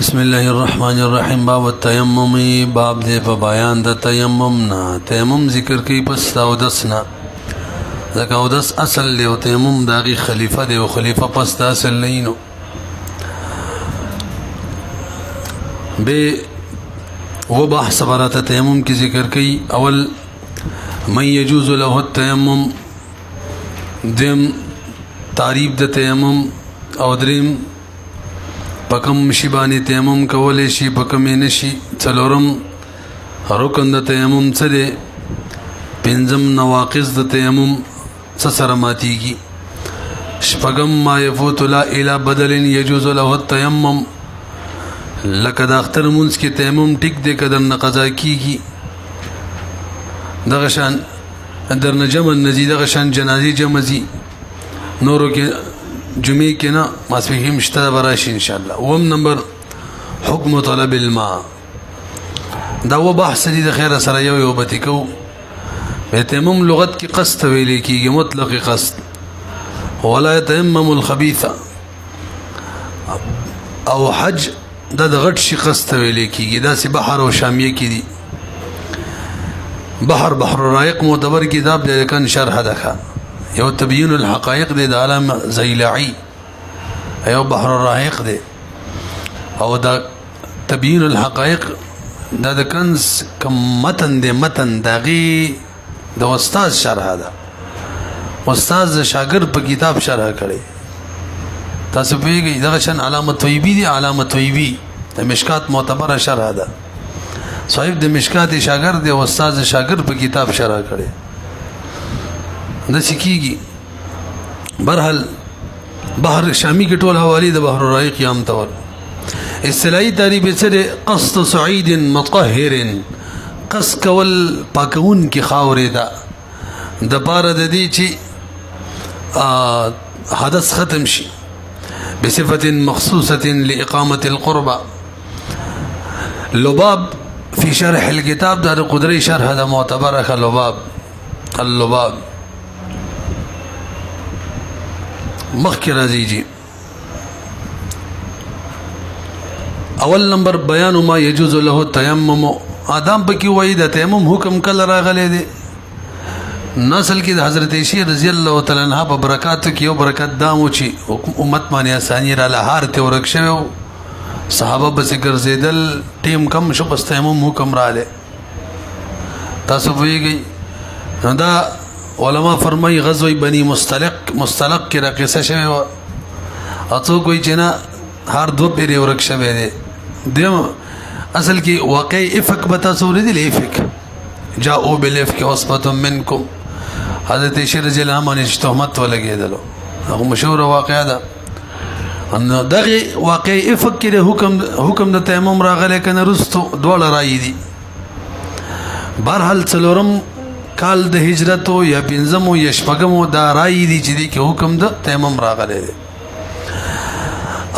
بسم الله الرحمن الرحیم. باب التیمم. باب دې په بیان د تیمم نه. تیمم ذکر کوي پس اودس نه، ځکه اودس اصل دی او تیمم د هغې خلیفه دی او خلیفه پس د اصل نه وي. نو بې و بحث براته تیمم کې ذکر کوي. اول من یجوز له التیمم، دیم تعریف د تیمم، او دریم پکم شی باندې تیمم کولی شي، پکم یې نشي. څلورم رکن د تیمم څه دی، پنځم نواقص د تیمم څه سره ماتیږي. شپږم ما یفوت لا الی بدل یجوز له التیمم، لکه د اختر مونځ کې تیمم ټیک دی که درنه قضا کیږي. دغه شان درنه جمع نه ځي، دغه شان جنازې جمع ځي. نورو کې جمعې کې نه، ماسپښین شته به راشي انشاءالله. اووم نمبر حکم طلب الماء. دا و بحث دي د خیره سره یو یو بتې کوو. په تیمم لغت کې قصد ویلی کېږي، مطلق قصد. ولا یتیمم الخبیث، او حج دا د غټ شي قصد ویلی کېږي. داسې بحر او شامیه کې دي. بحر رایق معتبر کتاب دی، لیکن شرح ده یو تبیین الحقائق دی د علامه زیلعی، یو بحر الرائق دی، او دا تبیین الحقائق دا د کنز کم متن دی. متن داغي د استاد شرح ده، استاد د شاګرد په کتاب شرح کړي. تاسو پیږئ دغه شان علامه طیبی دی. علامه طیبی د مشکات معتبره شرح ده، صاحب د مشکات شاګرد دی او استاد د شاګرد په کتاب شرح کړي. د سکیږي برحال بحر شامی کې ټول حوالی د بحر الرائق عام طور. اصطلاحي تعریف یې څه دی؟ قصد صعید مطهر، قصد کول پاکون کې خاورې ده د پاره د دې چې حدث ختم شي. بصفة مخصوصة لإقامة القربة. لباب فی شرح الكتاب دا قدری شرح دا معتبره لباب. اللباب مخکې راځي جی. اول نمبر بیان ما یجوز له التیمم. آدم پکې وایي د تیمم حکم کله راغلی دی. نسل کې د حضرت عائشہ رضی الله تعالی عنها په برکاتو کې یو برکت دامو چې امت باندې اسانی را لهار ته ورک شوی، صحابه بس ګرځیدل، ټیم کم شو، بس تیمم حکم رااله. تاسو وایي نو دا علماء فرمای غزوه بنی مستلق کې راقصه شوی و. اڅو کوئی چې نه هر دو پیری ورک شوی دی. دیم اصل کې واقع افک بتا سورې دی. افک جاءوا بالافک عصبه منکم، حضرت عائشہ رضی الله عنها باندې تهمت ولګېدلو. هغه مشهور واقعه ده. ان دغه واقع افک کې حکم د تیمم راغلی کنه رستو دواړه راي دي. بهرحال څلورم کال د هجرتو یا پنځمو یا شپږمو دا رای دي چې دی کې حکم د تیمم راغلی دی.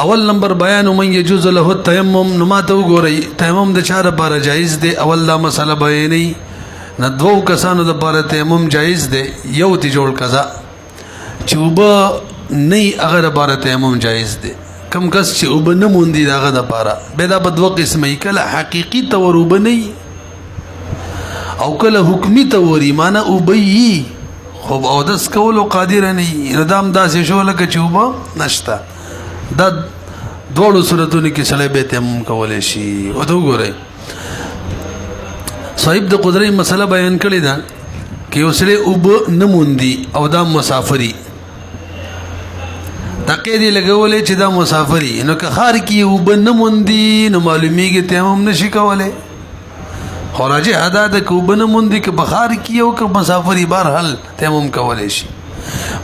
اول نمبر بیان من یجوز له التیمم. نو ماته وګورئ تیمم د چا لپاره جایز دی. اول دا مسله بیانوي نه دوو کسانو دپاره تیمم جایز دی. یو تی جوړ کزا چې اوبه نه هغه دپاره تیمم جایز دی. کم کس چې اوبه نه موندي د هغه دپاره بیا دا به دوه قسمه کله حقیقي طور اوبه نه او کله حکمی توري معنی اوبي خو اودس کولو قادر نه وي. نو دا همداسې شو لکه چې اوبه نشته. دا دواړو صورتونو کې سړی بیا تیمم کولی شي. ورته وګورئ صاحب د قدرې مسله بیان کړې ده چې یو سړی اوبه نه موندي او دا مسافري، تقید یې لګولی چې دا مسافري. نو که ښار کې اوبه نه موندي نو معلومیږي تیمم نشي کولی. خو راجع ادا ده که اوبه نه موندي که بخار کې او که مسافري بهرحال تیمم کولی شي.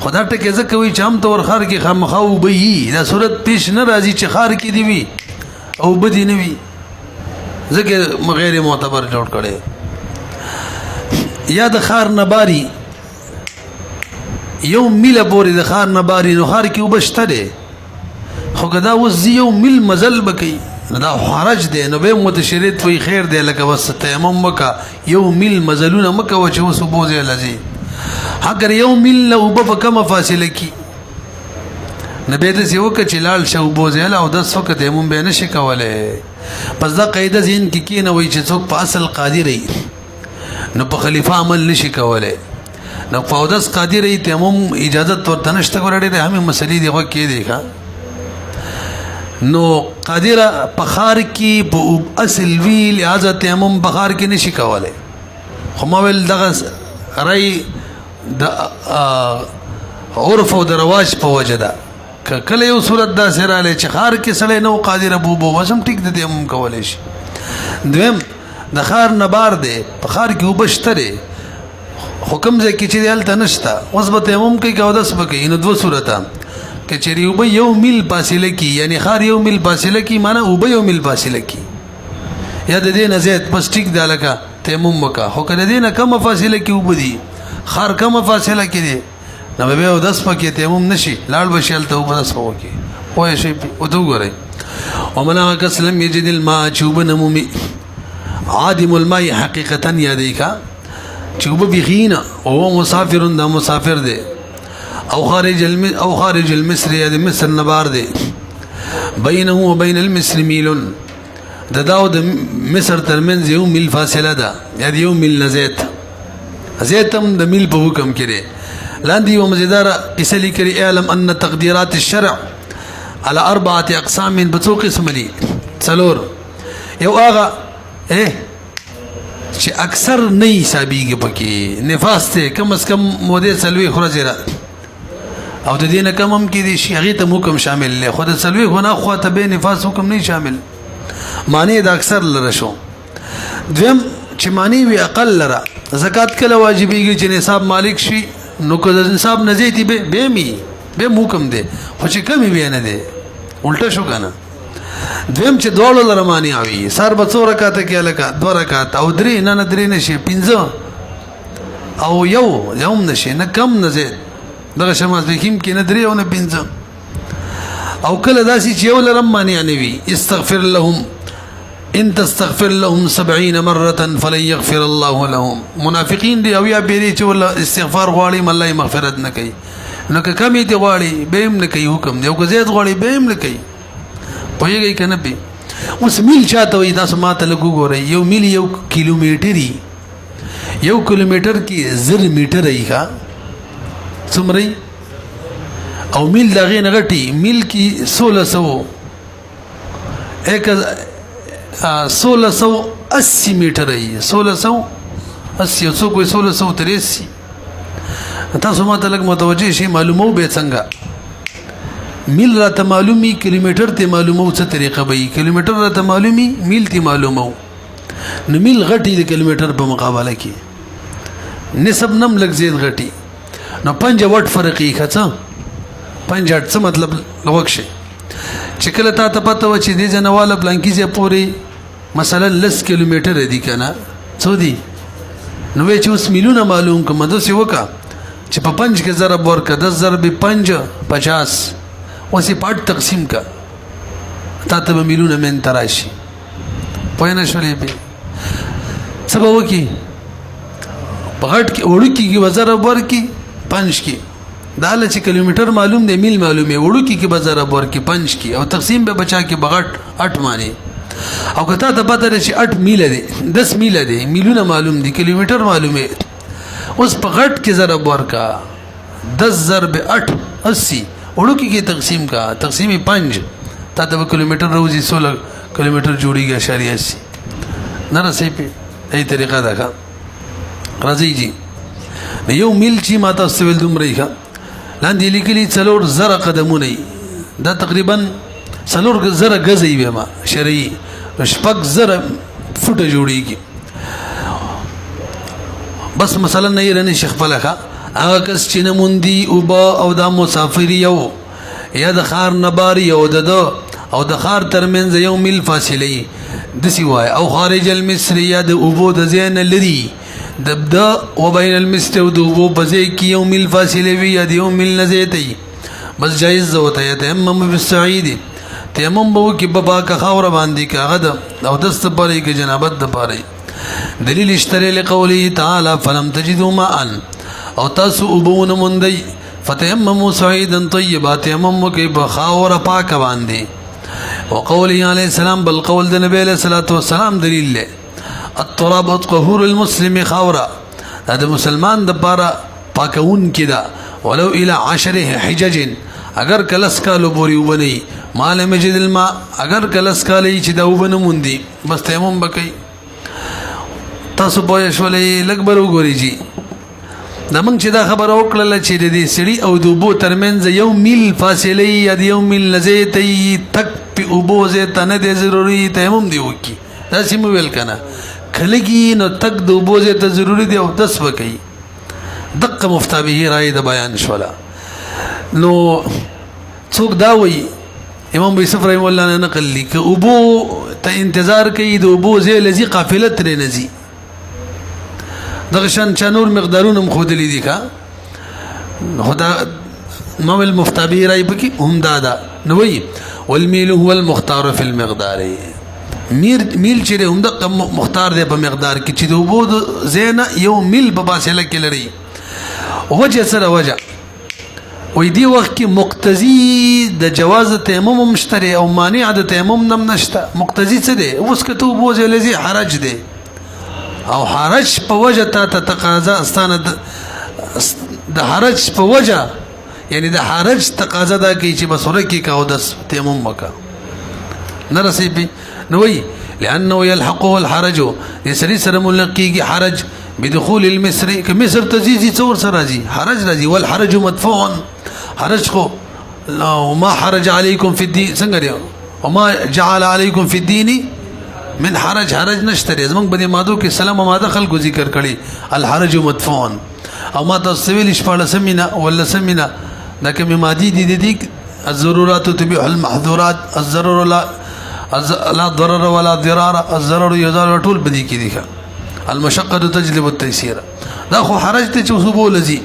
خو دا ټکې ځکه وایي چې هم طور ښار کې خامخا اوبه وي. دا صورت پیش نه راځي چې ښار کې دي وي او اوبه دې نه وي، ځکه غیر معتبر جوړ کړی. یا د ښار نه باري یو میله پورې د ښار نه باري نو ښار کې اوبه شته دی، خو که دا اوس ځي یو میل مزل به کوي نو دا حرج دی. نو به متشرط وایي خیر دی لکه بس تیمم وکړه، یو میل مزلونه مه کوه چې اوس اوبو ځای له ځي. اگر یو میل نه اوبه په کمه فاصله کې نه به داسې وکړه چې لاړ شه اوبو ځای له اودس وکړه تیمم به یې نشي کولی. پس دا قاعده ذهن کې کېنوئ چې څوک په اصل قادر وي نو په خلیفه عمل نشي کولی، نو په اودس قادر وي تیمم اجازت ورته نشته. ګوره ډېرې همې مسلې دي غوږ کېدی ښه. نو قادره په ښار کې په اصل وي لہذا تیمم په ښار کې نشي کولی. خو ما ویل دغه رای د عرف او د رواج په وجه ده. که کله یو صورت داسې رالی چې ښار کې سړی نه و قادر ابو بس هم ټیک د تیمم کولی شي. دویم د ښار نه بار دی، په ښار کې اوبه شته دی خو کوم ځای کې چې دی هلته نشته، اوس به تیمم کوي که اودس به کوي. نو دوه صورته که چېرې اوبه یو میل فاصله کي، یعنی ښار یو میل فاصله کي معنی اوبه یو میل فاصله کي یا د دې نه زیات، بس ټیک ده لکه تیمم وکړه. خو که د دې نه کمه فاصله کې اوبه دي، ښار کمه فاصله کې دی، نو به بیا اودس پکې تیمم نشي، لاړ به شي هلته اودس به وکړي. پوه شئ ورته وګورئ. ومن هغه کس لم یجد الماء چې اوبه نه مومي، عادم الماء حقیقتا یادی کا چې اوبه بیخي نه، وهو مسافر دا مسافر دی، او خارج المصر یا د مصر نه بار دی، بینه و بین المصر میل، د دا او د مصر ترمنځ یو میل فاصله ده، یا د یو میل نه زیات هم د میل په حکم کې دی. لاندې یوه مزیداره قصه لیکلې، اعلم ان تقدیرات الشرع على 4 اقسام، په څو قسمه دي؟ 4. یو هغه چې اکثر نه حسابېږي پکې، نفاس دی کم از کم مودې 4 ورځې را او د دې نه کم هم کېدی شي، هغې ته حکم شامل دی، خو د 4 نه خوا ته به نفاس حکم نه شامل، معنی د اکثر لره شو. دویم چې معنی وي اقل لره، زکات کله واجبېږي چې نصاب مالک شي، نو که د نصاب نه زیاتي به هم حکم دی، خو چې کمې بیا نه دی، الټه شو که نه. دویم چې دواړو لره مانع وي، سهار به 2 رکاته کې هلکه 2 رکات او 3 نه 3 نه شي 5 او یو هم نه شي، نه کم نه زیات، دغه شه ماسپښین کې نه 3 او نه 5. او کله داسې چې یو لره مانع نه وي، استغفر لهم ان تستغفر لهم 70 مرة فلن يغفر الله لهم. منافقین دی او یا بیری چې ولا استغفار غواړي الله مغفرت نه کوي، نو که کمی دی غواړي به هم نه کوي حکم دی، او که زیات غواړي به هم نه کوي. پوهېږئ که نه پې؟ اوس میل چاته وایي؟ تاسو ما ته لږ وګورئ. یو میل 1 کیلومیټر وي، 1 کیلومیټر کې 1000 میټره وي ښه، څومره وي؟ او میل د هغې نه غټي، میل کې 1680 میټره وي، 1680 او څوک وایي 1683. تاسو ما ته لږ متوجه شئ، معلومو به څنګه میل راته معلومي، کیلومیټر ته معلومو څه طریقه به وي؟ کیلومیټر راته معلومي، میل ته معلومو. نو میل غټي د کیلومیټر په مقابله کې، نسب نم لږ زیات غټي، نو 5 وټ فرق یې ښه څه 5 وټ څه مطلب لوک شي چې کله تا ته پته و چې دې ځنواله بلانکي ځای پورې مثلا 10 کیلومیټر دي که نه څو دي، نو وایي چې اوس میلونه معلوم کړم. داسې وکړه چې په 5 کې ضرب ورکړه، 10 ضرب 5 50، اوس یې په 8 تقسیم کړه، تا ته به میلونه منځته راشي. پوه نه شولې پې څه به وکړي؟ په غټ کې وړوکي کې به ضرب ورکړي 5 کې، دا هله چې کیلومیټر معلوم دی میل معلوم دی، وړوکي کې به ضرب ورکړي 5 کې، او تقسیم به بچا کې به غټ 8 معنی. او که تا ته پته ده چې 8 میله دی 10 میله دی، میلونه معلوم دي کیلومیټر معلوم دی، اوس په غټ کې ضرب ورکړه 10 ضرب 8 80، وړوکي کې تقسیم کا، تقسیم 5، تا ته به کیلومیټر روزي 16 کیلومیټر جوړېږي اشاریه 80. نه رسئ پې ای طریقه ده ښه. راځئ جي یو میل چې ما تاسو ویل دومره یې ښه، لاندې لیکلي 4000 قدمونه، دا تقریبا 4000 ګزه یې ویمه شرعي، 6000 فوټه جوړېږي. بس مثلا نه یې رنې شي خپله ښه، هغه کس چې نه موندي اوبه او دا مسافر یو یا د ښار نه بار یو د ده او د ښار ترمنځ یو میل فاصله یي، داسې وایه، او خارج المصر یا د اوبو د ځای نه لري، د ده و بین المصر او د اوبو په ځای کې یو میل فاصله وي یا د یو میل نه زیاته وي، بس جایز ده ورته یتیمم بالصعید، تیمم به وکړي په پاکه خاوره باندې، که هغه د اودس دپاره یي که جنابت دپاره یي. دلیل شته لقوله تعالی فلم تجدوا ماء، او تاسو اوبه ونه موندئ، فتیمموا صعیدا طیبا تیمم وکئ په خاوره پاکه باندې وقوله علیه السلام بل قول د نبی علیه الصلاۃ والسلام دلیل دی التراب طهور المسلم خاوره دا د مسلمان د پاره پاکون کدا ولو الى 10 حجج اگر کلس کالو بوری وبني مال مجد الماء اگر کلس کالی چې دا وبنه موندي بس تیمم بکئ تاسو پوه شولئ لږ به وګورئ جی دا موږ چې دا خبره وکړله چې د دې سړي او د اوبو ترمنځ 1 میل فاصله یا د 1 میل نه زیاته تک په اوبو زیاته نه دی ضروري تیمم دی وکړي داسې مو ویل که نه کلګي نو تک د اوبو زیاته ضروري دی او دس به کوي دقه مفتابهي رایې د بیان شوله نو څوک دا وایي امام ابو یوسف رحمه الله نه نقل لي که اوبو ته انتظار کوي د اوبو ځای لذي قافله ترې نه ځي دغه شان چا نور مقدارونه هم ښودلي دي که خو دا امام المفتابهي رایې پکې هم دا ده نو وایي والمیل هو المختار فی المقدار میل چې دی همدغه مختار دی په مقدار کې چې د اوبو د ځای نه 1 میل په فاصله کې لري وجه سره وجه وی دی وخت کې مقتضی د جواز تیمم هم شته او مانع د تیمم هم نشته مقتضی څه دی اوس که ته اوبو ځای لذي حرج دی او حرج په وجه تا ته تقاضا استانه د حرج په وجه یعنی د حرج تقاضا دا کوي چې بس ورکې که او دس تیمم وکړه نه رسېږي نو وایي لأنه يلحقه الحرج دې سړي سره ملق کېږي حرج بدخول المصر که مصر ته ځي څه ورسره راځي حرج راځي والحرج مدفوع حرج خو وما حرج عليكم في الدين څنګه دی وما جعل عليكم في الدين من حرج نشته دی زمونږ په دې مادو کې سلام ماده خلکو ذکر کړي الحرج مدفوع او ما تاسو ویل شپاړسمینه ولسمینه دا کومې مادي دي الضرورات تبيح المحظورات الضرر لا ضرر ولا ضرار الضرر يزال ټول بدی کې دي المشقه تجلب التيسير دا خو حرج ته چې وسبو لذي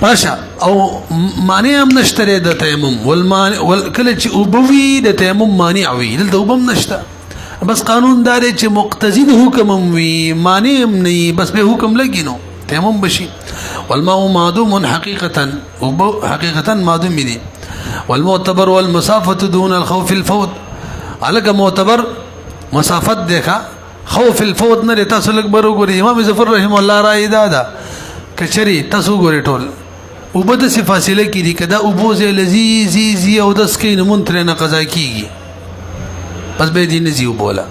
راشه او مانع هم نشته د تیمم کله چې اوبوي د تیمم مانع وي دلته اوبم نشته بس قانون دار چې مقتضی د حکم وي مانع هم نه بس به حکم لګي نو تیمم بشي والماء معدوم حقيقه حقيقه معدوم دي والمعتبر والمسافه دون الخوف الفوت الګ معتبر مسافت دیکھا خوف الفوت نه تاسو لګ برو ګوري امام ظفر رحم الله رای دادا کچري تاسو ګوري ټول وبد سي فاصله کې دي کدا وبوزه لذيذ او دس کې نمون تر نه قضا کیږي بس به دي نزيو بولا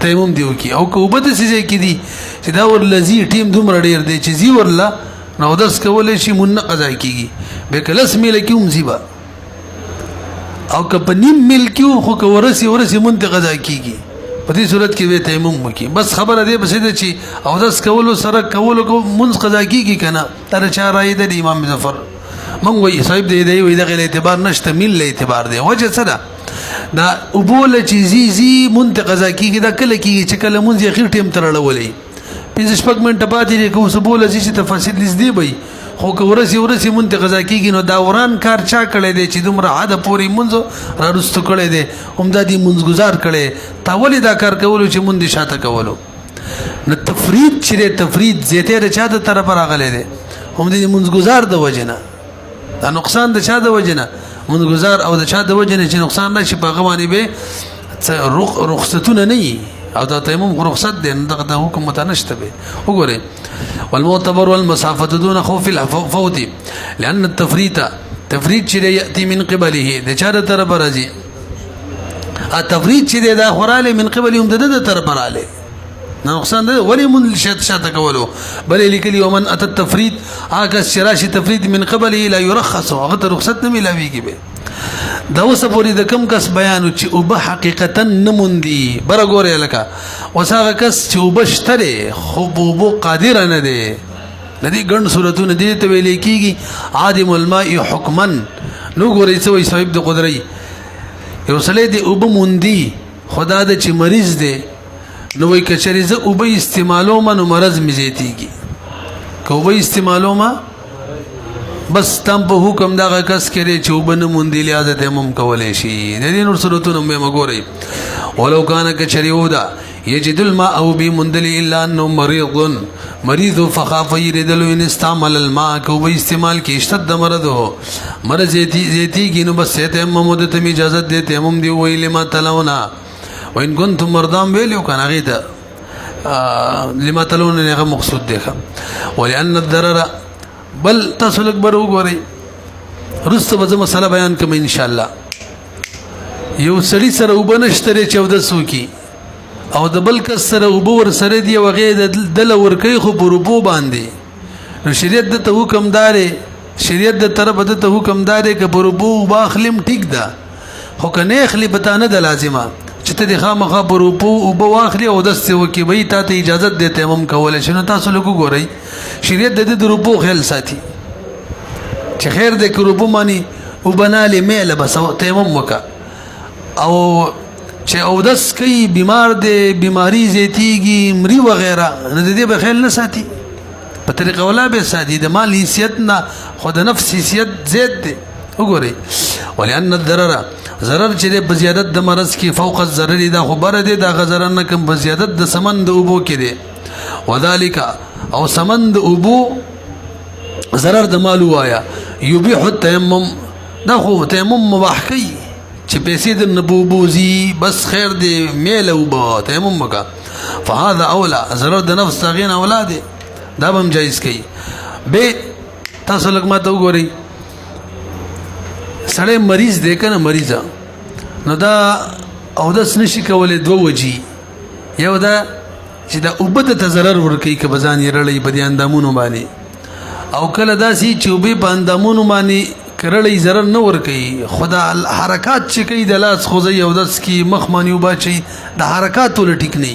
تیمم دیو کی او که وبد سي کې دي چې دا ور لذي ټیم دومره ډیر دی چې زی ورلا نو دس کولې شي مون قضا کیږي به کلس مل کیوم زیبا او که په نیم مل کیو خو که ورسي مون قضا کیږي په دې صورت کې به تیمم وکي بس خبره دی بس دې چې او داس کولو سره کولو کو منځ قضا کیږي کنه تر چا راي د امام ظفر مونږ وایي صاحب دې وایي دغه اعتبار نشته مل اعتبار دی وجه سره دا ابول چې زی منځ قضا کیږي دا کله کیږي چې کله منځ اخر ټیم تر اړولې 15 منټه پاتې کو سبول چې تفاصیل نږدې وي خو که ورسي مونږ قضا کیږي نو دا وران کار چا کړی دی چې دومره عاده پوری مونږ را رستو کړی دی همدا دی مونږ گزار کړي تا ولې دا کار کولو چې مونږ شاته کولو نو تفرید چې تفرید زیاته د چا د طرف راغلی دی هم د مونږ گزار د وجنه دا نقصان د چا د وجنه مونږ گزار او د چا د وجنه چې نقصان نشي په غوانی به رخصتونه نه او دا تیمم رخصت دی دغه حکم متنشته به وګوره والمعتبر والمسافه دون خوف الفوت لان التفريط تفريط چې ياتي من قبله د چا د طرف راځي التفريط چې دا خوراله من قبلهم د طرف رااله نقصان ده ولی من شاته کولو بل لیکلی ومن اتى التفريط اګه شراش تفريط من قبله لا يرخص هغه رخصت نه ملاويږي به دا اوس پوری د کم کس بیان چې او به حقیقتا نموندي بره ګوره لکه وساغه کس چې او بشتره خو بو قادر نه دی د دې ګڼ صورتونه دي ته ویل کیږي عادم الماء حکما نو ګورې څه وي صاحب د قدرت یو سړی دی او به موندي خدا د چې مریض دی نو وای کچری زه او به استعمالو منو مرض می زیتیږي کو به استعمالو ما بس تم په حکم دغه کس کړي چې وبنه مونږ دی اجازه تیمم کولای شي د دې نور صورتونو به مګوري ولو کان کچریودا یجد الماء او بی مندلی الا انه مریض فخاف یردلو ان استعمل الماء کو به استعمال کی اشتد مرض ہو مرض زیتی کی نو بس تیمم د تم اجازت دے تیمم دی ویل ما تلونا وان کنتم مرضام ویلو کان غیتا لما تلون نه مقصود دی ولان الضرر بل تسلک برو غوري رست به مسله بیان کوم ان شاء الله یو سړی سره وبنشتره 1400 کی او د بل کس سره وبور سره دی وغه د لور کوي خو پروپو باندې نو شریعت د ته حکم دارې شریعت د طرف د ته حکم دارې ک پروپو باخلم ټیک ده خو کنه اخلي پتا نه د لازمه چې ته د خامخا پروپو او بواخلي او د سو کې به ته اجازه د تیمم کول شنو تاسو لګو ګورئ شریعت د روپو خیال ساتي چې خیر د روپو مانی او بناله میله بس تیمم وکا او چې او داس کوي بیمار دی بیماری زیتیږي مری وغیرہ نه دې به خیال نه ساتي په طریقه ولا به ساتي د مال حیثیت نه خود نفس حیثیت زیات دی وګورئ ولئن الضرر ضرر چې په زیادت د مرض کې فوق الضرر دا خبره دی دا غزر نه کوم په زیادت د سمند اوبو کې دی وذالک او سمند اوبو ضرر د مال وایا یبیح التیمم دا خو تیمم مباح کوي چې پیسې د نبوبوزي بس خیر دی میل او با تیمم وکا فهذا اولا ضرر د نفس تغین اولاد دا هم جایز کوي به تاسو لګ ما ته وګورئ سړی مریض دی کنه مریضه نو دا او داس نشي کولای دوه وجي یو دا چې دا وبد ته ضرر ورکوي که بزان یې رړی په دې اندامونو باندې او کله داسي چې وبې په اندامونو باندې کرړی ضرر نه ور کوي خدا حرکات چې کوي د لاس خوځي او داس کی مخ مانیو باچي د حرکات ول ټیک نه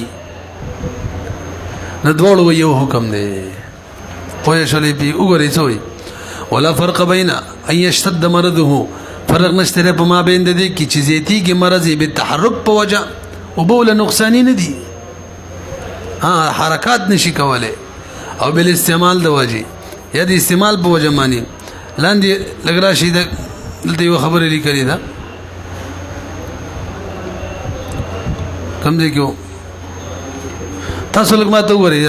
نه دوړو یو حکم دی پوه شولې بي وګورئ څوي ولا فرق بین ان يشتد مرضه فرق نشته په ما بین د دې کی چې زیتیږي مرض به تحرک په وجه او بول نقصان نه دي حرکات نشي کوله او بل استعمال د وجه یا د استعمال په وجه معنی لاندې لګرا شي دلته یو خبره لیکلې ده کوم دی کېو تاسو لږ ما ته وګورئ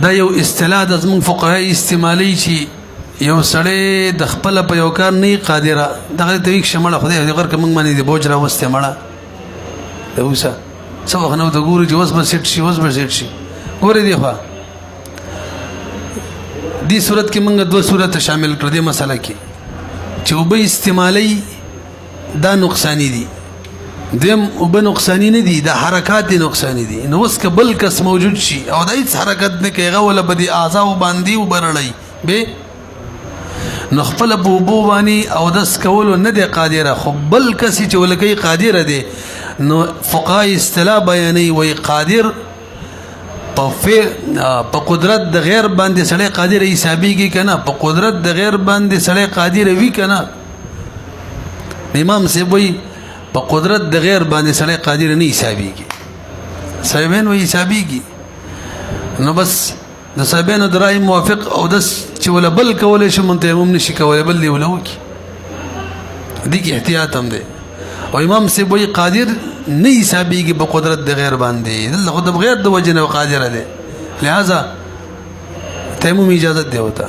دا یو اصطلاح د زموږ فقهای استعمالي چې یو سړی د خپل په یو کار نه قادره دغه ته یک شمړه خدای دې غر کوم باندې د بوج را وسته مړه دا وسه څو وخت نو د ګوري چې وس به سیټ شي وس به سیټ شي ګوري دی خو دی صورت کې موږ دوه صورت شامل کړ دې مسله کې چې وب استعمالي دا نقصانی دي دیم وب نقصانی نه دي دا حرکات دي نقصانی دي نو اوس کبل کس موجود شي او دا هیڅ حرکت نه کوي ولا بدی اعضاء باندې وبرړی به نو خپل بوبو باندې او داس کول نه دي قادره خو بل کس چې ولکې قادره دي نو فقای اصطلاح بیانې وای قادر په قدرت د غیر باندې سړی قادر حسابيږي کنه په قدرت د غیر باندې سړی قادر وي کنه امام سی وای په قدرت د غیر باندې سړی قادر نه حسابيږي صاحبین وای حسابيږي نو بس د صاحبینو درای موافق او د چې ولا بل کولای شي منتهمم نشي کولای بل دی ولوکی دي کې احتیاط هم دی او امام سی وای قادر نه حسابيږي په قدرت د غیر باندې الله خود بغیر د وجه نه قادر دی لہذا تیمم اجازه دی وتا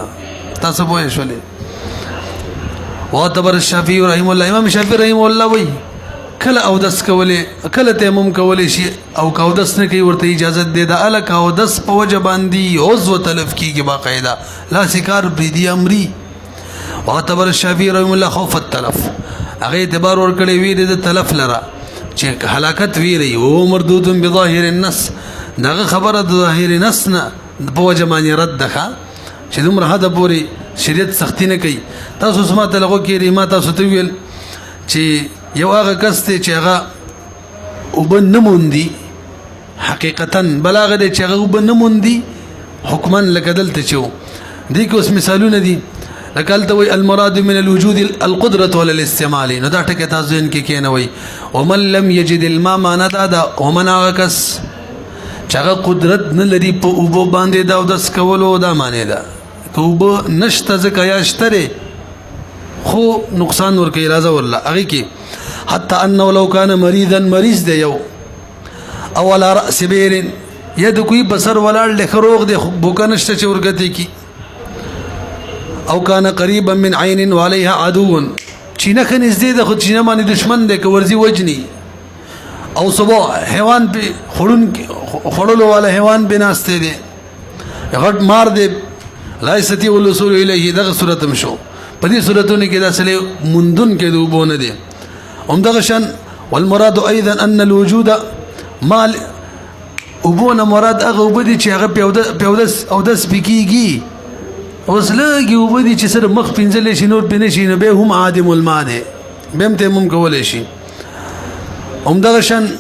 تاسو پوه شولې واعتبر الشافعي رحمه الله امام شافعي رحمه الله وای کله او دس کولې کله تیمم کولې شي او کو دس نه کوي ورته اجازه دی د الک او دس په وجه باندې عضو تلف کیږي باقاعده لا سکار بری امري واعتبر الشافعي رحمه الله خوف التلف هغه اعتبار ور کړی وی د تلف لرا چې هلاکت ویری او مردود بظاهر النص دغه خبره د ظاهر نص نه په وجه باندې رد ده چې دومره حد پورې شریعت سختی نه کوي تاسو سمات لغو کې ما تاسو ته ویل چې یو هغه کس ته چې هغه وبن نموندي حقیقتا بلاغه دي چې هغه وبن نموندي حکما لکدلته چو دي کوس مثالونه دي لکالته وی المراد من الوجود القدرة ولا الاستعمال نو دا ټکه تاسو ان کې کینوي ومن لم يجد الماء ما ندا ومن عكس چاغه قدرت نه لري په اوبو باندې دا داس کولو دا معنی دا کوب نشته ځکه یا شتره خو نقصان ور کوي راځه والله هغه کې حتى انه لو كان مريضا مریض دی یو او على راس بیر ید کوئی بسر ولاړ لخروغ دی بوکنشته چې ورګتی کی او كان قريبا من عين وعليها عدو چینه خنځ دی د خو چینه باندې دشمن دی که ورزي وجني او صبح حیوان په خړلو والا حیوان بناسته دی غټ مار دی لا يستطيع الوصول اليه دغه صورت مشو په دې صورتونو کې دا سره مندون کې دوبونه دي هم دغه شان والمراد ايضا ان الوجود مال وبونه مراد هغه وبدي چې هغه پیودس او دس بکیږي اوس لږي وبدي چې سره مخ پنځلې شي نور پنه شي نه به هم عادم المانه به هم تیمم کولای شي هم دغه شان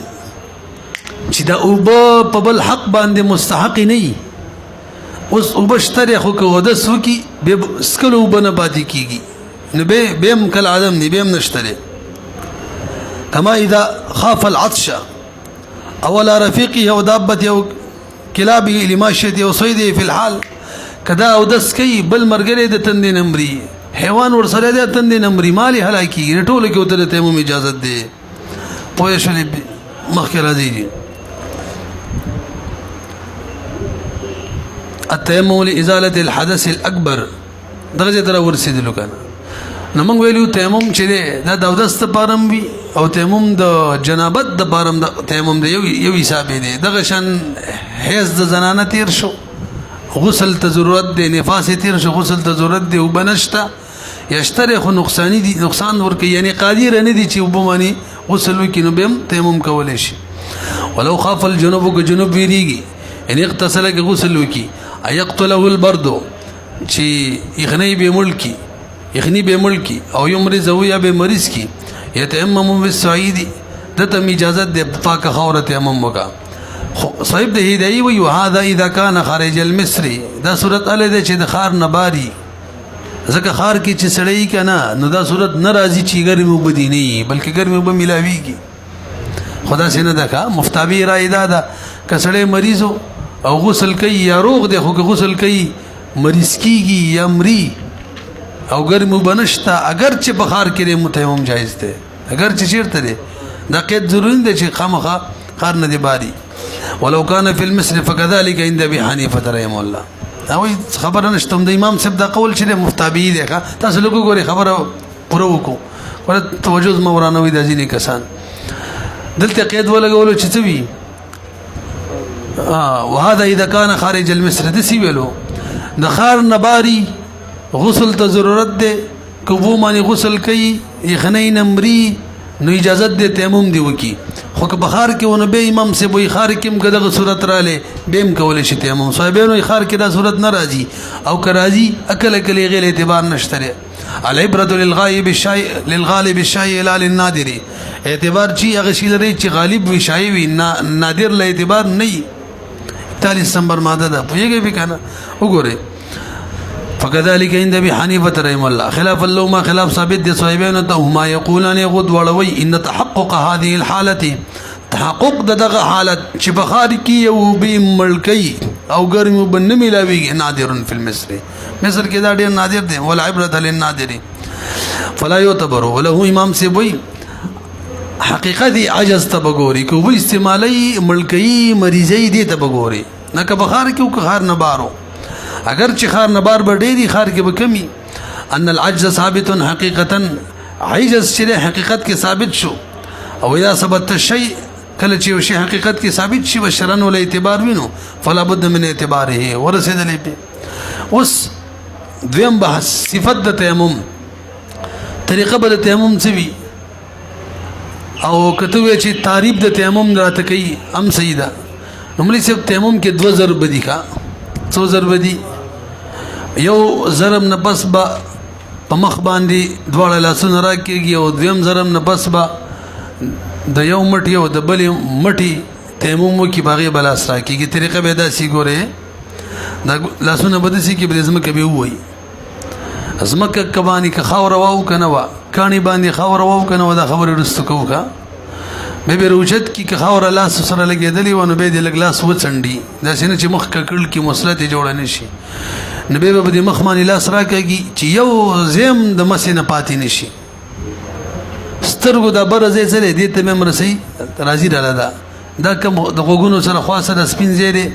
چې دا وب په بل حق باندې مستحق نه اوس وبشتري خو کو د سوکي به سکلو بنه پاتې کیږي نو به هم کل عدم نه به هم نشتري كما اذا خاف العطش او على رفيقه او دابته او كلابه لماشيته وصيده في الحال کدا او دس کوي بل مرګره د تندې نمبري حیوان ور سره د تندې نمبري مالی هلاکی ټوله کې وته تیمم اجازه ده پوه شولې مخکې راځي التيمم لازاله الحدث الاكبر درجه تر ورسېدلو کنه نو موږ ویلو تیمم چې ده دا د دست پارم وي او تیمم د جنابت د پارم د تیمم د یو حساب دی دغه شان حیض د زنانه تیر شو غسل ته ضرورت دی نفاس تیر شو غسل ته ضرورت دی وبنشتا یشتری خو نقصان ورکي یعنی قادر نه دي چې وبمانی غسل وکینو بهم تیمم کولای شي ولو خاف الجنوب جنوب ویریږي ان اغتسل غسل وکي ايقتله البرد چې يغني به ملکی او یمرض او یا به مریض کی یتیمم بالصعید دته اجازه ده پاک خوره تیمم وکا صاحب د هدايه وی هذا اذا كان خارج المصري دا صورت ال ده چې د خار نباري ځکه خار کې چې سړی کنه نو دا صورت ناراضي چې ګرمي وبدي نه بلکې ګرمي وب ملاويږي خدا سينه ده کا مفتابي را ده کسړی مریض او غسل کوي یا روغ دی خو غسل کوي مریض کیږي یا مري او ګرمي بنشتا اگر چې بخار کې متیمم جایز ده اگر چې چیرته ده دا قید ضروري ده چې خامخا خار نه دی باري ولو كان في المصر فكذلك عند ابي حنيفه رحمه الله او خبر نشتم د امام صاحب دا قول چې مفتابي ده تاسو لوګو غوري خبره پوره وکړو ور توجه مورانه وي د ځینې کسان دلته قید ولګولو چې څه وي وهذا اذا كان خارج المصر دسی ویلو د خار نباري غسل ته ضرورت ده کوو معنی غسل کوي یخنی نمري نو اجازه ده تیمم دی وکي خو که بخار کې ونه به امام سے وای خار کې مګدغه صورت را لې بهم کول شي تیمم صاحبانو خار کې دا صورت ناراضي او کراځي اکل کلی غیر اعتبار نشته العبرة للغالب الشایع لا للنادر اعتبار چی هغه شی لري چې غالب وي شایع وي نادر له اعتبار نه 43 نمبر ماده ده پوهیږئ به کنه وګوره فكذلك عند ابي حنيفه رحمه الله خلاف اللوما خلاف ثابت دي صاحبين هما يقولان غد ولوي ان تحقق هذه الحاله تحقق دغه حالت چې بخار کی او به ملکی او ګرمي بن ملاوي نادر في مصر کې دا ډېر نادر دي ولا عبرة للنادر فلا يعتبر وله امام سے وي حقیقت عجز تبغوري کو وي استعمالي ملکی مریضي دي تبغوري نه که بخار کې او خار نه بارو اگر چې خار نبار به ډېری خار کې به کمی ان العجز ثابت حقیقتا عجز چې حقیقت کې ثابت شو او اذا ثبت الشيء کله چې شی حقیقت کې ثابت شي بشرن ول اعتبار وینو فلا بد من اعتباره ورسېدلې په اوس دویم بحث صفت د تیمم طریقه بل تیمم څه وی او کته وی چې تعریف د تیمم راته کوي ام سیدا نوملی صرف تیمم کې دو ضرب دي کا څو ضرب دي یو ضرب نه پس با په مخ باندې دواړه لاسونه راکېږي او دویم ضرب نه پس با د یو مټ یو د بل مټي تیمم کې باغې بلاس راکېږي طریقه به دا سی ګوره دا لاسونه بده سي کې بلزمه کې به وای ازمکه کبانی که خاور واو کنه وا کانی باندې خاور واو کنه دا خبره رستو کو کا به روجت کی که خاور لاس سره لګېدلی و نو به د لاس وڅنډي دا سینه چې مخ ککړ کی مسلط جوړ نه شي نو به د مخ باندې لاس راکږي چې یو زم د مسینه پاتې نشي سترګو د برزې سره دې ته مې مرسي راځي رااله دا کوم د غوګونو سره خاصه د سپین زیره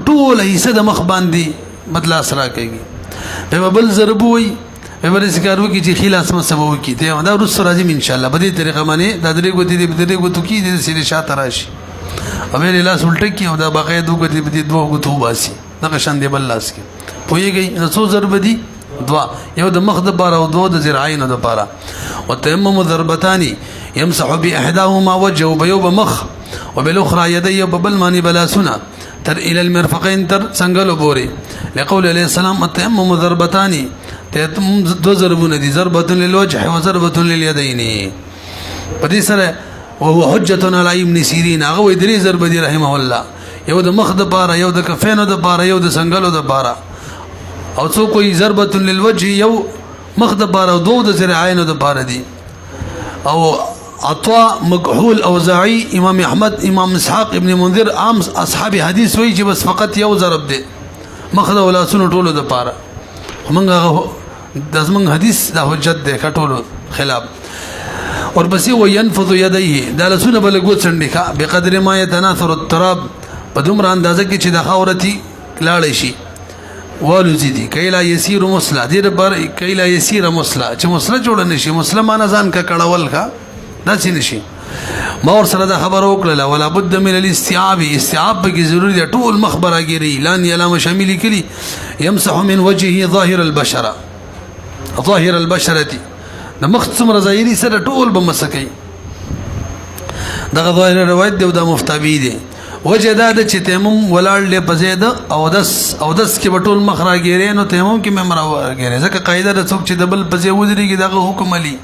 ټول حصہ د مخ باندې بدلا سره کوي په بل ضربوي په بل ذکرو کې چې خلاص مسبو کې ته دا رس راځي ان شاء الله په دې طریقه باندې د درې ګوتې د درې ګوتو کې د سیده شاته راشي او ویل لاس الټ کې او دا باقاعده ګوتې په دې دوه ګوتو باسي دا شان دی بل لاس کې پويږي نو ضرب دي دوا یو د مخ د بار او دوه د ذراعین د بار او تیمم ضربتان يمسح باحداهما وجهه بيوب مخ وبالاخرى يديه ببل ماني بلا سنه تر الى المرفقين تر څنګه بوري لقول عليه السلام التيمم ضربتان تيمم دو ضربونه دي ضربه للوجه وضربه لليدين پدې سره وهو حجه على ابن سيرين هغه درې ضرب دي رحمه الله یو د مخ د بار یو د کفینو د بار یو د څنګهلو د بار او څو کوئی ضربه للوجه یو مخ د بار او دوه د ذراعین د بار دي او عطاء مكحول اوزاعي امام احمد امام اسحاق ابن منذر عام اصحاب حدیث وی چې بس فقط یو ضرب دی مخده ولا سن ټولو د پاره همغه د زمون حدیث د حجت دی کټولو خلاف اور بس هو ينفض يديه د لسونه بلګو څنډه بقدر ما يتناثر التراب په دومره اندازه کې چې د خاورتي لاړ شي والو زیدي کایلا يسير مسلا دې بر کایلا يسير مسلا چې مسلا جوړ نشي مسلمان ځان کا کړهول کا دا څه نشي ما ور سره دا خبر وکړه ولا بد من الاستيعاب استيعاب کې ضروري ده ټول مخبره ګری لان علامه شامل کړي يمسح من وجهه ظاهر البشره ظاهر البشره د مخ څومره ظاهري سره ټول بمسکي دا ظاهر روایت دی دا مفتابی دی وجه دا د چې تیمم ولاړ له پزید او دس کې بټول مخ راګیرې نو تیمم کې مې مرا راګیرې ځکه قاعده د څوک چې دبل پزې وزريږي دغه حکم علي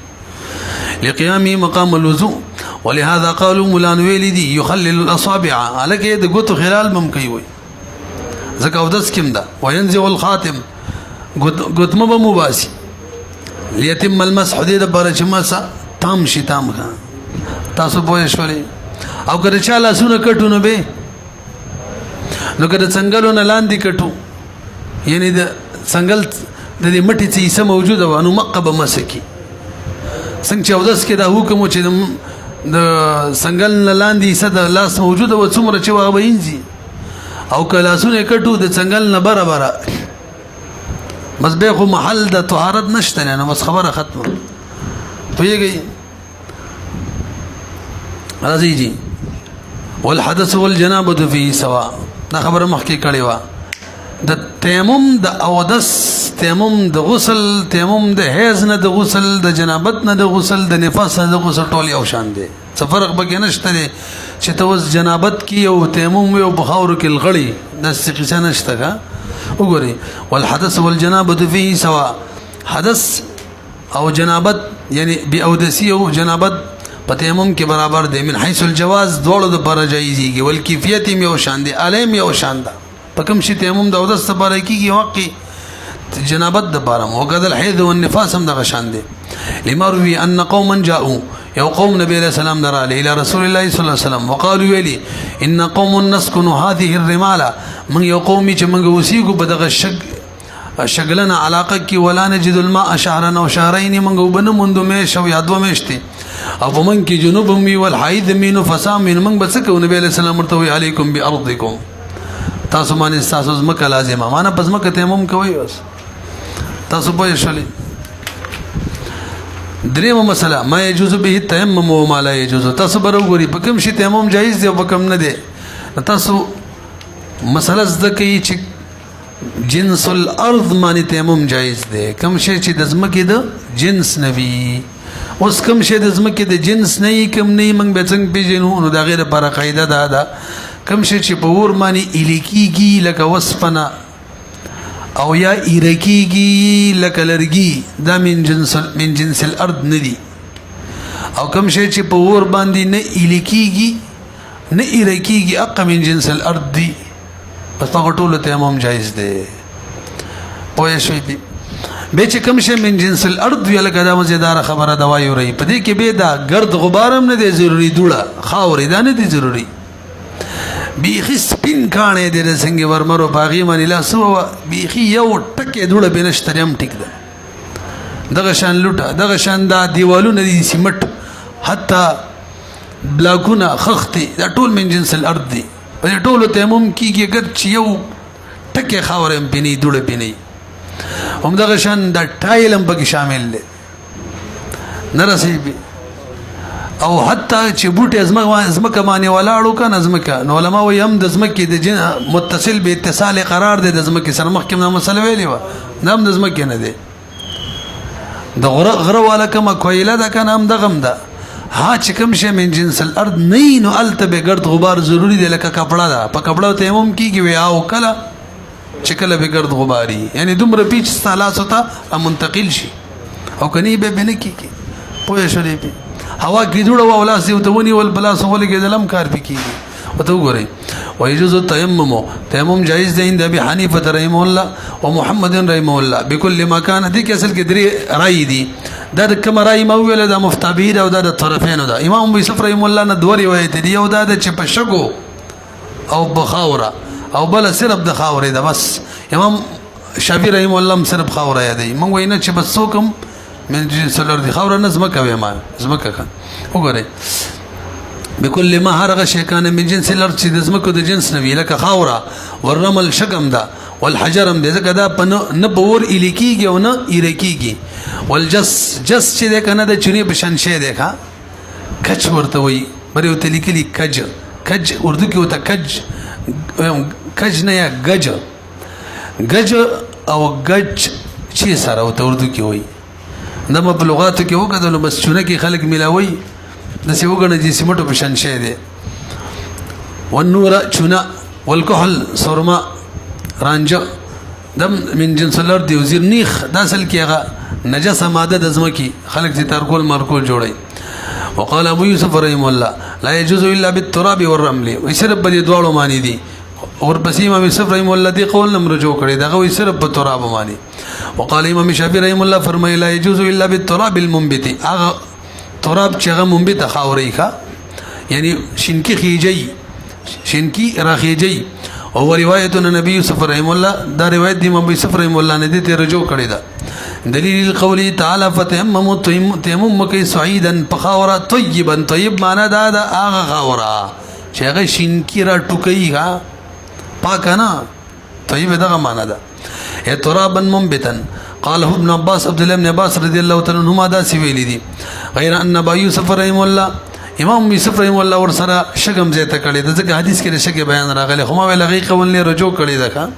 لقيامه مقام الوضوء ولهذا قالوا ملان ویلدي يخلل الاصابع عليك د ګوتو خلال ممکي وي ځکه او دس کېم دا وينزع الخاتم ګوتمه به مباسي ليتم المسح دې د بار چې مسا تام شي تام تاسو پوه شئ او کله چې الله سونه کټو نو به نو کله څنګهلو نه لاندې کټو یعنی د څنګهل د دې مټي چې سم موجوده و نو مقبه مسکی څنګه چې اودس کې دا حکم چې د څنګهل نه لاندې صد لاس موجوده و څومره چې واغ وینځي او کله سونه کټو د څنګهل نه برابر بس به خو محل د طهارت نشته نه بس خبره ختمه پیږي راځي جی والحدث والجنابه فيه سواء دا خبره مخکې کړې و د تیمم د اودس تیمم د غسل تیمم د حیض نه د غسل د جنابت نه د غسل د نفاس نه د غسل ټول یو شان دي څه فرق به نشته دي چې توس جنابت کې او تیمم او بخاور کې الغړي د څه نشته کا وګوري والحدث والجنابه فيه سواء حدث او جنابت یعنی باودسی او جنابت پتیمم کې برابر دي من حيث الجواز دوړو د پر جایزيږي ول کیفیت یو شان دي علم یو شان ده پکم شي تیمم د اودس سره کیږي واقع جنابت د بارم وقد الحيض والنفاس هم د شان دي لمروي ان قوما جاءوا یو قوم نبی علیہ السلام دراله الى رسول الله صلی الله علیه وسلم وقالوا ویلی ان قوم نسكن هذه الرمال من یو قومي چې موږ وسیګو بدغه شغلنا علاقه کې ولا نجد الماء شهرا او شهرين موږ بنموندو مې شو یادو مېشته او ومن کې جنوب می والحيض من فسام من موږ بسکو نبی علیہ السلام ورته علیکم بارضکم تاسو باندې تاسو زمکه لازمه معنا پس مکه تیمم کوي اوس تاسو په شلې درېمه مسله ما يجوز به التيمم وما لا يجوز تاسو برغوري په کوم شي تیمم جایز دی او په کوم نه دی تاسو مسله زده کوي چې جنس الارض باندې تیمم جایز دی کوم شي چې د زمکه د جنس نوي اوس کوم شي د زمکه د جنس نه کوم نه موږ به څنګه پیژنو نو دا غیر پر قاعده ده کوم شي چې په ور باندې الیکيږي لکه وسپنه او یا ایرکیږي لکه لرګي دا من جنس الارض ندي او کوم شي چې په ور باندې نه الیکيږي نه ایرکیږي اق من جنس الارض دي پس هغه ټول تیمم جایز دی پوه شئ به چې کوم شي من جنس الارض ویل کدا مزیدار خبره دا وایو رہی پدې کې به دا گرد غبارم نه دی ضروری دوړه خاورې دا نه دی ضروری بیخی سپین کانه دې څنګه ورمرو باغی باندې لا سو بیخی یو ټکه دوړه بنشتریم ټیک ده دغه شان لوټه دغه شان دا دیوالونه دي سیمټ حتی بلاکونه خختي دا ټول من جنس الارض دي په ټولو تیمم کیږي اگر چې یو ټکه خاور هم پینې دوړه پینې هم دغه شان دا ټایل هم پکې شامل دي نرسي او حتی چې بوټي ازمکه باندې ولاړو کنه ازمکه نو علماء وي هم د ازمکه د متصل به اتصال قرار دي د ازمکه سره مخکې نو مسله ویلې و نام د ازمکه نه دي د غره والا کما کویله ده کنه هم دغم ده ها چې کوم شی من جنس الارض نه نو الته به ګرد غبار ضروری دی لکه کپڑا ده په کپڑا تیمم کیږي وی او کله چې کله به ګرد غباري یعنی دومره پیچ ستالاس ہوتا منتقل شي او کني به بنه کیږي پوه شولې به هوا کې جوړه ولاس دی ته ونی ول بلاس ول کې دلم کار پکېږي وته وګورئ ويجوز التيمم تيمم جائز دی عند ابي حنيفه رحمه الله ومحمد رحمه الله بكل ما كان دي کې اصل کې درې رائے دي دا کوم رائے مو ویل دا مفتابیر او دا طرفین دا امام ابو يوسف رحمه الله نه دوه روایت دي او دا چې په شګو او بخاوره او بل صرف د خاورې دا بس امام شافعي رحمه الله صرف خاوره دی مونږ وینه چې بس څوکم من جنس الارض خاور نظمکه وما زمکه کان وګورئ بكل ما هرغ شي كان من جنس الارض چې زمکه د جنس نوی لکه خاوره ورمل شګم دا والحجرم دې زکه دا په نه بور الیکيږي او نه ایرکیږي والجس جس چې ده کنه د چونی بشن شي ده ښا کچ ورته وي بریو تلیکلی کج اردو کې وته کج نه یا گج او گج چې سره وته اردو کې وي د مبلغاتو کې وکړل بس چونه کې خلک ملاوي د سی وګڼه چې سیمټو په شان شه دي والنور چونه والكحل سرما رانجه دم من جنس الارض وزیر نیخ دا اصل کې هغه نجس ماده د زمکی خلک چې تارکول مارکول جوړي وقال ابو يوسف رحمه الله لا يجوز الا بالتراب والرمل ويصرف بدي دوالو معنی دي اور پس امام يوسف رحمه الله دی قول نم رجوع کړي دا وي صرف په تراب معنی وقال امام شافعي رحمه الله فرمای لا يجوز الا بالتراب المنبت هغه تراب چې هغه منبت خاوري ښه یعنی شینکی خيجي شینکی راخيجي او روایت النبي يوسف رحمه الله دا روایت دی امام يوسف رحمه الله نه دي ته رجوع کړي دا دلیل قولی تعالی فتیمموا تیمم مکی صعیدا پخاورا طیبا طیب معنا دا هغه خاورا چې هغه شینکی را ټوکي ها پاک نه طيب دغه معنا ده ترابا منبتا قال ابن عباس عبد الله بن عباس رضي الله تعالى عنهما دا سی ویلی دي غیر ان ابو يوسف رحمه الله امام يوسف رحمه الله ور سره شګم زیته کړي دغه حدیث کې شګه بیان راغلی خو ما ویل غي قول نه رجوع کړي ده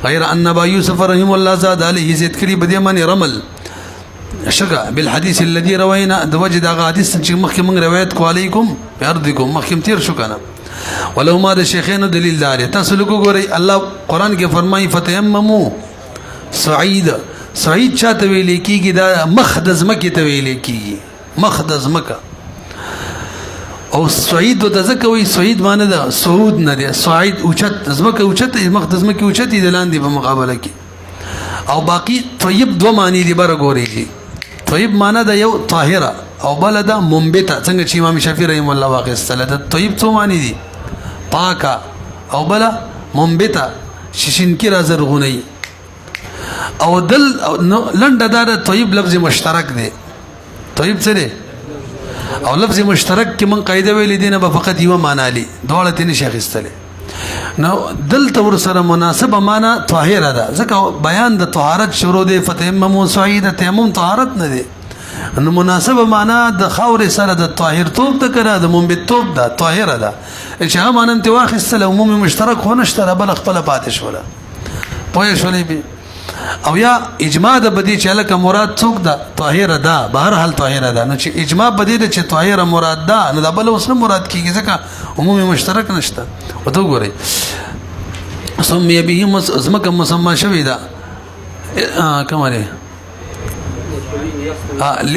غیر ان ابو يوسف رحمه الله زاد عليه زید کړي بدی من رمل شګه بالحديث الذي روينا د وجد هغه حدیث چې مخکې موږ روایت کو علیکم بارضکم مخکې تیر شو کنه ولو ما د شیخینو دلیل دار تاسو لګو ګورئ الله قران کې فرمایي فتیممو سعید چاته ویل کیږي دا مخدز مکه ته ویل کیږي مخدز مکه او سعید د زکوي سعید معنی ده سعود نه ده سعید اوچت زمکه اوچت مخدز مکه اوچت دي لاندې په مقابله کې او باقی طیب دو معنی دي بر ګوري طیب معنی ده یو طاهره او بلده منبته څنګه چې امام شافعي رحم الله واقع استلته طیب څه معنی دي پاکا او بلا منبته شینکی را زرغونی او دل لنډه دا طیب لفظ مشترک دی طیب څه دی او لفظ مشترک کې من قاعده ویل دي نه فقط یو معنا لري دوړه تنه شیخ استله نو دل تور سره مناسبه معنا طاهره ده ځکه بیان د طهارت شروع دی فتیمم صعید تیمم طهارت نه دی نو مناسبه معنا د خاور سره د طاهر توب د کړه د منبت توب ده طاهره ده چې هم انت واخصله عمومي مشترک هو نشته بل خپل پاتې شوله پوه شولې به او یا اجماع د بدی چې لکه مراد څوک ده طاهره ده بهر حال طاهره ده نو چې اجماع بدی ده چې طاهره مراد ده نو د بل اوس مراد کیږي ځکه عمومي مشترک نشته وته ګورئ سمي به زمکه مسمى شوی ده کومه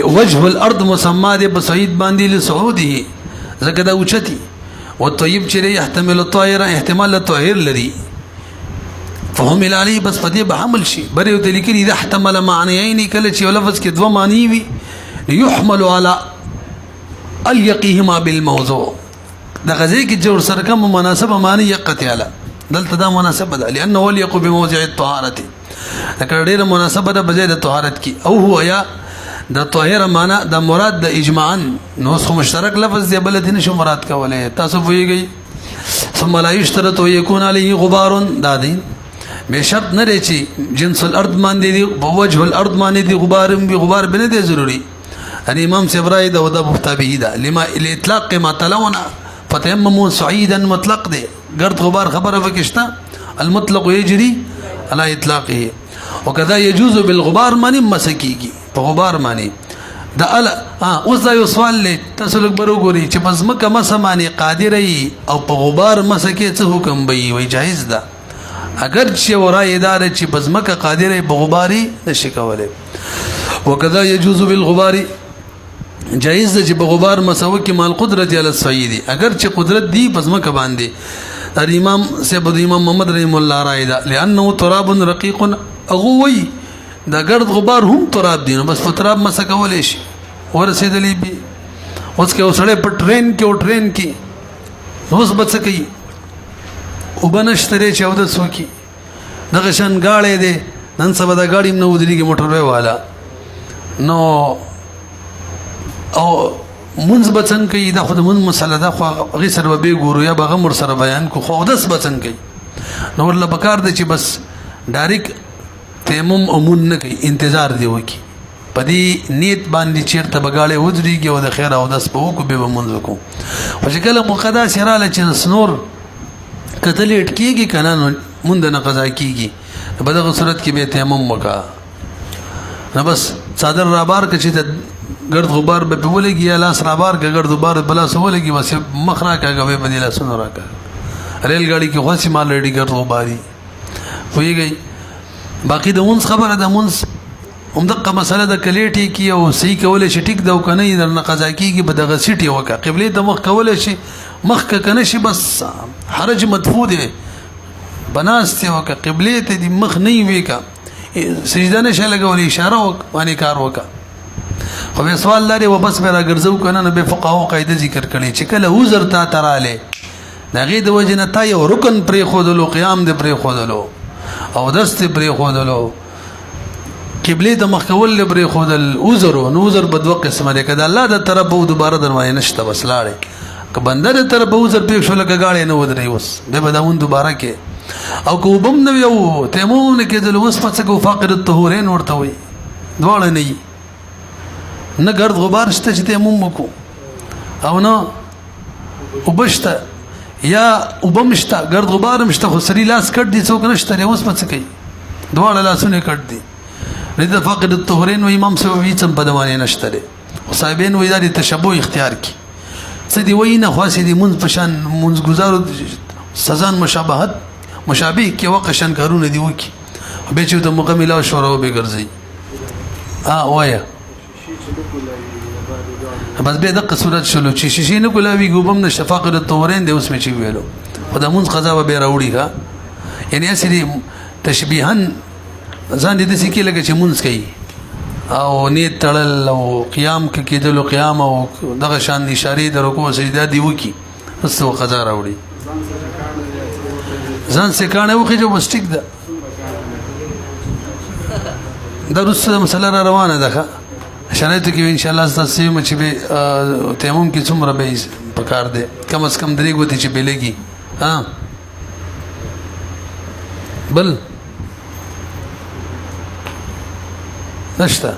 وجه الارض مسمى ده بصعيد باندې لسعوده زکه دا اوچتي والطيب چې يحتمل الطاهره احتمال الطاهر لري فهم العلي بس پدې به حمل شي بره ته لیکلي اذا احتمل معنيين کله چې لفظ کې دوه معنی وي يحمل على اليقيهما بالموضوع دا غزي کې جوړ سره کوم مناسبه معنی یقتیاله دلته دا مناسبه ده لانه وليق بموضع الطهاره لکه ډیره مناسبه ده بځای د طهارت کې او هو یا د طاهر معنا د مراد د اجماعا نو خو مشترک لفظ دی بل دین شو مراد کوله تاسو ویږي ثم لا يشترط يكون عليه غبار دادین به شرط نه رچی جنس الارض باندې دی وجه الارض باندې دی غبار بنه دی ضروری ان امام سبرائی دا ودا مفتابی دا لما الاطلاق ما تلونا فتيمموا صعيدا مطلق دی گرد غبار خبر وکشتا المطلق يجري على اطلاقه وكذا يجوز بالغبار معنی مسکیږي په غبار معنی دا اوس دا یو سوال لې تاسو لږ برو ګوري چې پس مکه مسه معنی قادر ای او په غبار مسکه څه حکم به وي جایز ده اگر چې ورای اداره چې پس مکه قادر ای په غباري نشي کوله وكذا يجوز بالغبار جایز ده چې په غبار مسو کې مال قدرت علی الصعید اگر چې قدرت دی پس مکه باندې امام سیب امام محمد رحم الله رای ده لانه تراب رقيق اغوي دا ګرد غبار هم تراب دي نو بس په تراب مسه کولې شي ورسېدلې بي اوس کې اوسړې په ټرین کې اوس بچ کوي وبنشتري چې او د سوکي دغه شان گاړې دي نن سبا دا گاډي نو ودرېږي موټر والا نو او منځ بچن کوي دا خود من مسله دا خو غي سره به ګورو یا به مر سره بیان کو خو داس بچن کوي نو ورله بکار دي چې بس ډایرک تیمم امون نه کوي انتظار دی وکي پدې نیت باندې چیرته بغاړې ودرېږي او د خیر او داس په وکو به منځ کو خو چې کله مقدا سراله چې سنور کتل اٹکیږي کنه نو مونږ نه قضا کیږي په دغه صورت کې به تیمم وکا نه بس صادر رابار کې چې ګرد غبار به ولګي یا لاس رابار کې ګرد غبار بلا سولګي بس مخرا کاږي به بدله سن راکا ریل ګاډي کې خاصه مال لري ګرد غباري ویږي باقی د مونږ خبره د مونږ همدغه مسله د کلیټي کې او صحیح کول شي ټیک دا کنه در نه قضا کیږي په دغه سیټي وکا قبله د مخ کول شي مخ کنه شي بس حرج مدفوع دی بناسته وکا قبله ته د مخ نه وی کا سجده نشه لګول اشاره وانی کار وکا خو به سوال لري و بس به راګرځو کنه نو به فقهاو قاعده ذکر کړي چې کله عذر تا تراله دغه د وجنه تا یو رکن پرې خودلو قیام دې پرې خودلو او دست پرې خودلو قبله د مخول پرې خودل عذر نو عذر بدو قسمه ده کده الله د طرف او دوباره دروازه نشته بس لاړې ک بنده د طرف عذر پېښ شو لکه غاړې نه ودرې اوس به بداون دوباره کې او کو بم نو یو تیمون کې د لوس پڅ کو فاقد الطهورین ورته وي دواړه نه ګرد غبار شته چې تیمم وکړو او نه وبشته یا وبمشته ګرد غبار مشته خو سری لاس کټ دي څوک نشته اوس پڅ کوي دواړه لاسونه کټ دي لید فاقد الطهورین و امام سوي څم په دوانه نشته دي صاحبین وې د تشبوه اختیار کی څه دی وینه خاصه دي منځ پشان منځ گزارو سزان مشابهت مشابه کې وقشن کارونه دی وکي به چې د مکمله شورو به ګرځي وایا بس به دغه صورت شلو چې شیشې نه کولاوي ګوبم نه شفاقت الطورین دی اوس مې چې ویلو خدای مونږ قضا به راوړي ها یعنی اصلي تشبيها ځان دې سکه لګي چې مونږ کوي او نیت تړل او قیام کې کېدل قیام او دغه شان اشاره د رکوع سجده دی وکي بس و قضا راوړي ځان سکانه وکي جو بس ټیک ده درسته مسله روانه ده شرایط کې ان شاء الله تاسو هم چې به تیمم کې څومره به پکار دي کم از کم درې غوتی چې بلګي ها بل نشته